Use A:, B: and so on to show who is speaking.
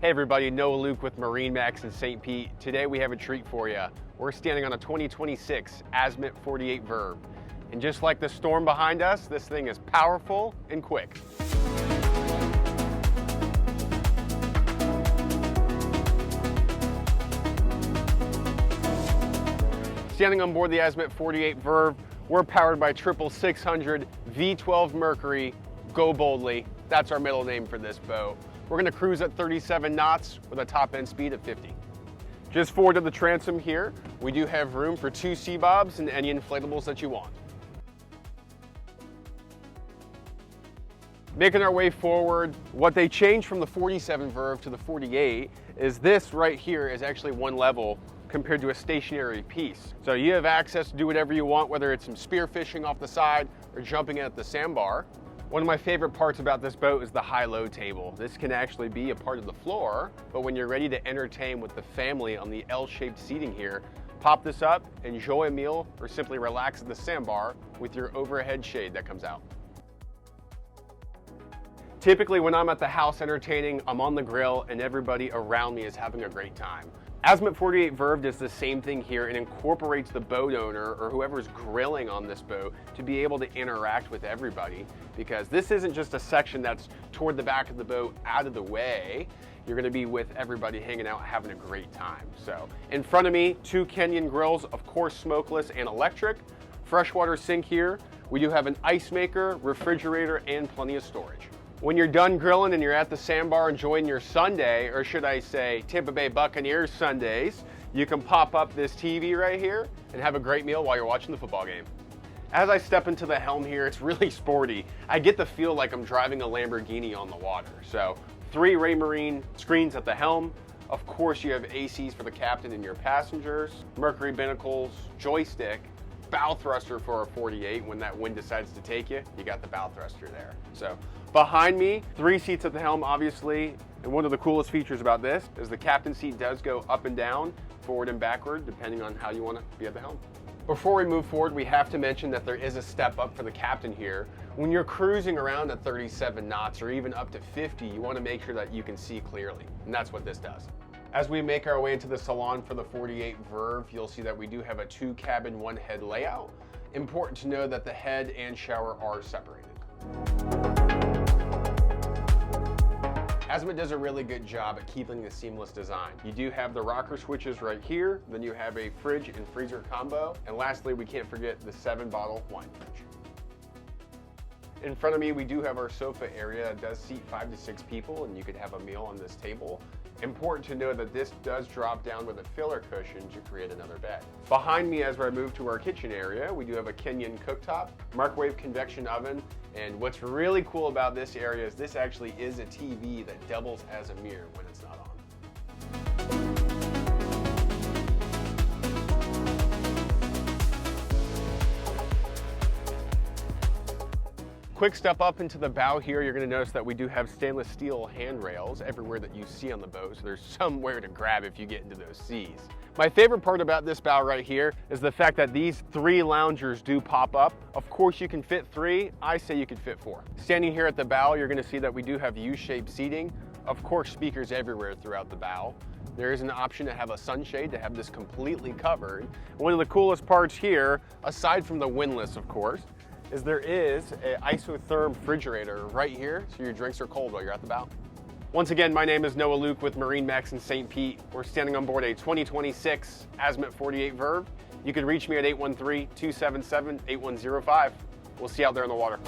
A: Hey everybody, Noah Luke with MarineMax in St. Pete. Today we have a treat for you. We're standing on a 2026 Azimut 48 Verve. And just like the storm behind us, this thing is powerful and quick. Standing on board the Azimut 48 Verve, we're powered by 600 V12 Mercury, Go Boldly. That's our middle name for this boat. We're going to cruise at 37 knots with a top end speed of 50. Just forward of the transom here, we do have room for 2 sea bobs and any inflatables that you want. Making our way forward, what they changed from the 47 Verve to the 48 is this right here is actually one level compared to a stationary piece. So you have access to do whatever you want, whether it's some spear fishing off the side or jumping at the sandbar. One of my favorite parts about this boat is the high-low table. This can actually be a part of the floor, but when you're ready to entertain with the family on the L-shaped seating here, pop this up, enjoy a meal, or simply relax at the sandbar with your overhead shade that comes out. Typically when I'm at the house entertaining, I'm on the grill and everybody around me is having a great time. Azimut 48 Verve does the same thing here and incorporates the boat owner or whoever's grilling on this boat to be able to interact with everybody, because this isn't just a section that's toward the back of the boat out of the way. You're going to be with everybody hanging out having a great time. So in front of me, 2 Kenyan grills, of course smokeless and electric, freshwater sink here. We do have an ice maker, refrigerator, and plenty of storage. When you're done grilling and you're at the sandbar enjoying your Sunday, or should I say Tampa Bay Buccaneers Sundays, you can pop up this TV right here and have a great meal while you're watching the football game. As I step into the Helm here, it's really sporty. I get the feel like I'm driving a Lamborghini on the water. So 3 Raymarine screens at the Helm. Of course you have ACs for the captain and your passengers, Mercury binnacles, joystick, bow thruster for a 48. When that wind decides to take you, you got the bow thruster there. So behind me, 3 seats at the helm, obviously, and one of the coolest features about this is the captain seat does go up and down, forward and backward, depending on how you want to be at the helm. Before we move forward, we have to mention that there is a step up for the captain here. When you're cruising around at 37 knots or even up to 50, you want to make sure that you can see clearly, and that's what this does. As we make our way into the salon for the 48 Verve, you'll see that we do have a 2 cabin, 1 head layout. Important to know that the head and shower are separated. Azimut does a really good job at keeping the seamless design. You do have the rocker switches right here, then you have a fridge and freezer combo, and lastly, we can't forget the 7-bottle wine fridge. In front of me, we do have our sofa area that does seat 5 to 6 people, and you could have a meal on this table. Important to know that this does drop down with a filler cushion to create another bed. Behind me, as I move to our kitchen area, we do have a Kenyan cooktop, microwave convection oven, and what's really cool about this area is this actually is a TV that doubles as a mirror when it's not on. Quick step up into the bow here, you're going to notice that we do have stainless steel handrails everywhere that you see on the boat, so there's somewhere to grab if you get into those seas. My favorite part about this bow right here is the fact that these 3 loungers do pop up. Of course you can fit 3, I say you can fit 4. Standing here at the bow, you're going to see that we do have U-shaped seating. Of course speakers everywhere throughout the bow. There is an option to have a sunshade to have this completely covered. One of the coolest parts here, aside from the windlass of course, is there is an isotherm refrigerator right here, so your drinks are cold while you're at the bow. Once again, my name is Noah Luke with MarineMax in St. Pete. We're standing on board a 2026 Azimut 48 Verve. You can reach me at 813-277-8105. We'll see you out there in the water.